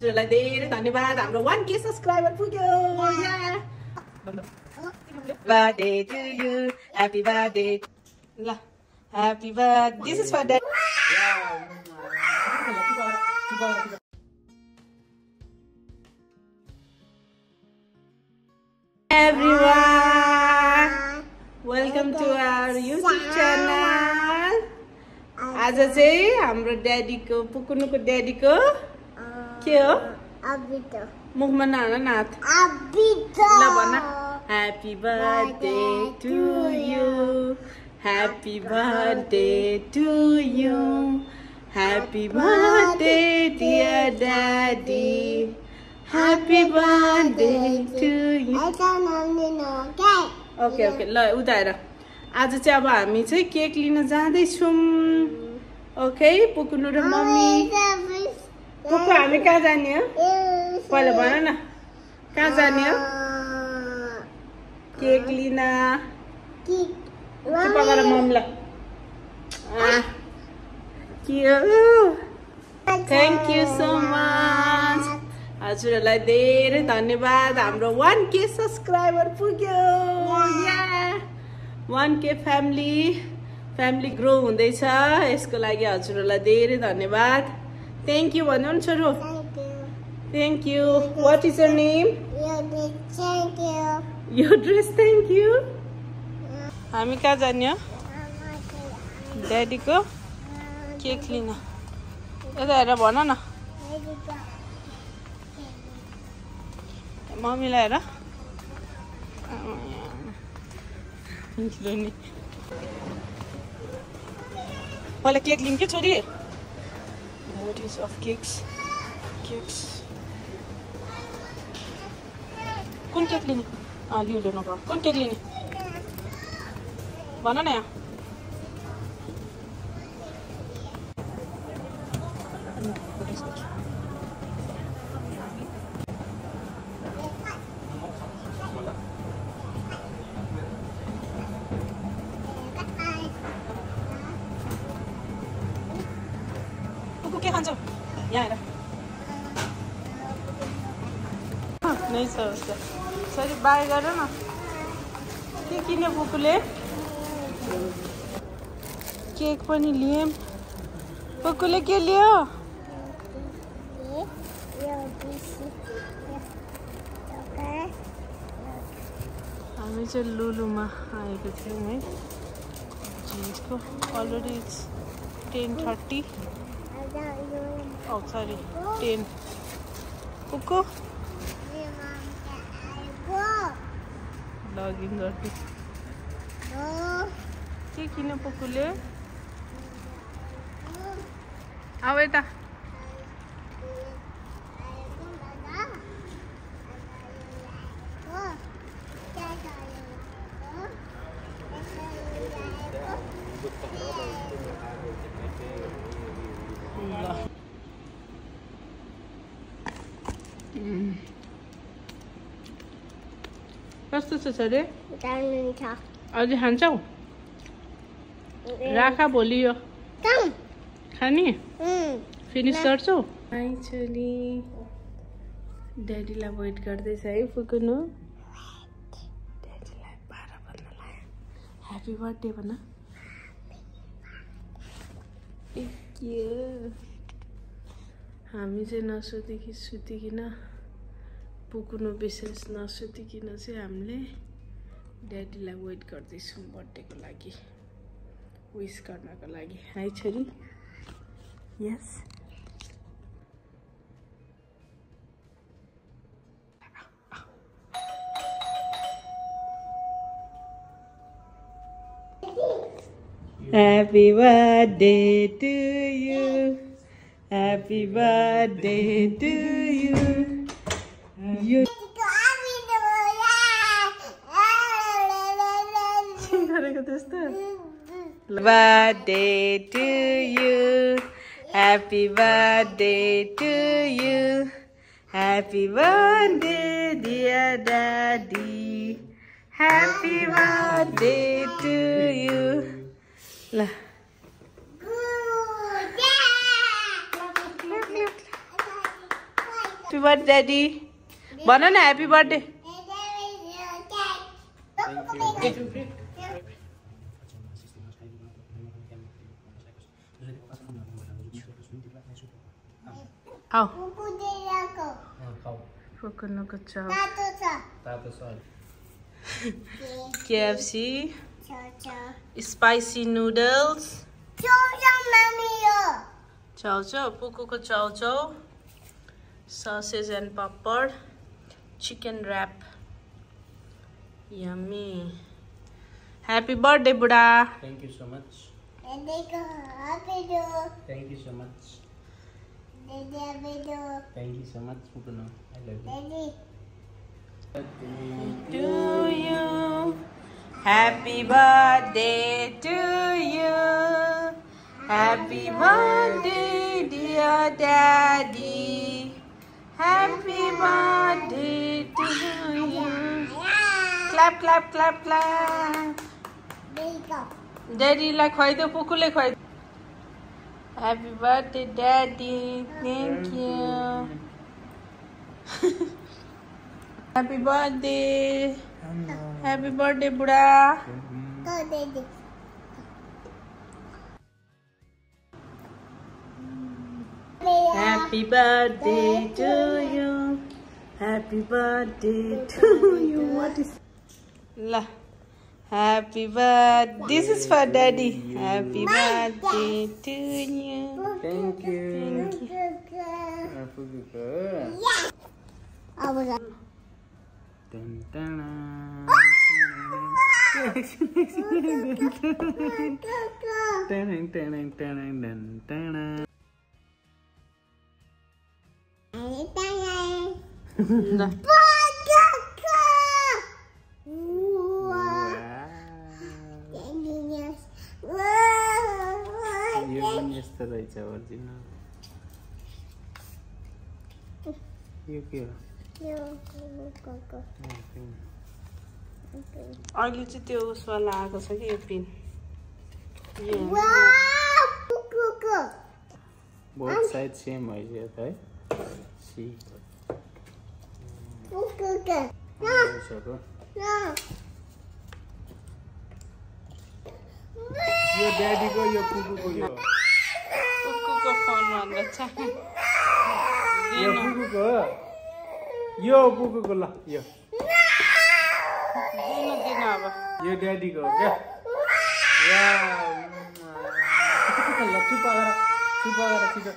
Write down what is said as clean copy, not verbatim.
हजुरलाई धेरै धन्यवाद हाम्रो 1K सब्स्क्राइबर पुग्यो birthday to you happy birthday ल happy birthday this is for that everyone welcome to our YouTube channel आज चाहिँ हाम्रो ड्याडीको पुकुनुको ड्याडीको के हो अबितो मुखमा नाना नाथ अबितो ल भन happy birthday to you happy birthday to you happy birthday dear daddy happy birthday to you okay okay ल उता हेर आज चाहिँ अब हामी चाहिँ केक लिन जाँदै छौं ओके पुकुनु र मम्मी पुकु हामी कहाँ जाने हो पहिला भन न कहाँ जाने हो केक लिन चुप गर मम्मीलाई थ्याङ्क यू सो मच हजुरहरूलाई धेरै धन्यवाद हाम्रो 1K सब्स्क्राइबर पुग्यो 1K फ्यामिली ग्रो हुँदैछ यसको लागि हजुरहरूलाई धेरै धन्यवाद थ्याङ्क यू भन्नु न छोरो thank you what is your name your dress thank you हामी कहाँ जाने हो ड्याडीको केक लिन यता हेर भन न मम्मीलाई हेर पहिला केक लिऊँ के छोरी Models of cakes. कुन केक लिने लिऊ लिनु भयो कुन केक लिने भन न के खान्छौ यहाँ हेर नै छ उसको सरी बाई गर न के किन्यो पुकुले केक पनि लिए पुकुले के लियो हामी चाहिँ लुलुमा आएको थियौँ है जिन्सको already it's 10:30 Oh, sorry. 10. Puku. Login गर्छु के किन पुकुले आऊ यता कस्तो छ रे अझै खान्छौ राखा भोलि यो खाने फिनिस गर्छौ छोरी ड्याडीलाई वेट गर्दैछ है पुकुनु ड्याडीलाई 12 बज्न लाग्यो ह्यापी बर्थडे भन हामी चाहिँ सुतिकिन पुकुनु विशेष नसुतिकिन चाहिँ हामीले ड्याडीलाई वेट गर्दैछौँ बर्थडेको लागि विश गर्नको लागि है छोरी यस Happy birthday to you Happy birthday to you You birthday to you Happy birthday to you Happy birthday dear daddy Happy birthday to you La Happy birthday, Daddy. Banana, happy birthday. How? KFC. Spicy noodles. Chow chow. Puku ko chow chow. Sausage and papad. Chicken wrap. Yummy. Happy birthday, Buddha. Thank you so much. Thank Thank you so much. Thank you so much, Pukuno. I love you. To you. Happy birthday to you. Happy birthday, dear Daddy. Happy birthday to you. Clap, clap, clap, clap. Daddy la khwaido, Puku le khwaido. Happy birthday, Daddy. Thank you. Happy birthday. Happy birthday, Buddha. Happy birthday to you. Happy birthday to you. What is La? Happy birthday. This is for Daddy. Happy birthday to you. Thank you. Thank you. Dun, dun, La. यो पनि यस्तो रहेछ original यो के हो अहिले चाहिँ त्यो उसवाला आएको छ कि यो पिन बोथ साइड सेम भइसक्यो त है सी यो ड्याडीको यो कुकुको यो कुकुको फोन भन्दा छ यो कुकुको हो यो कुकुको ल यो दिन अब यो ड्याडीको हो क्या ल चुप गरेर छिटो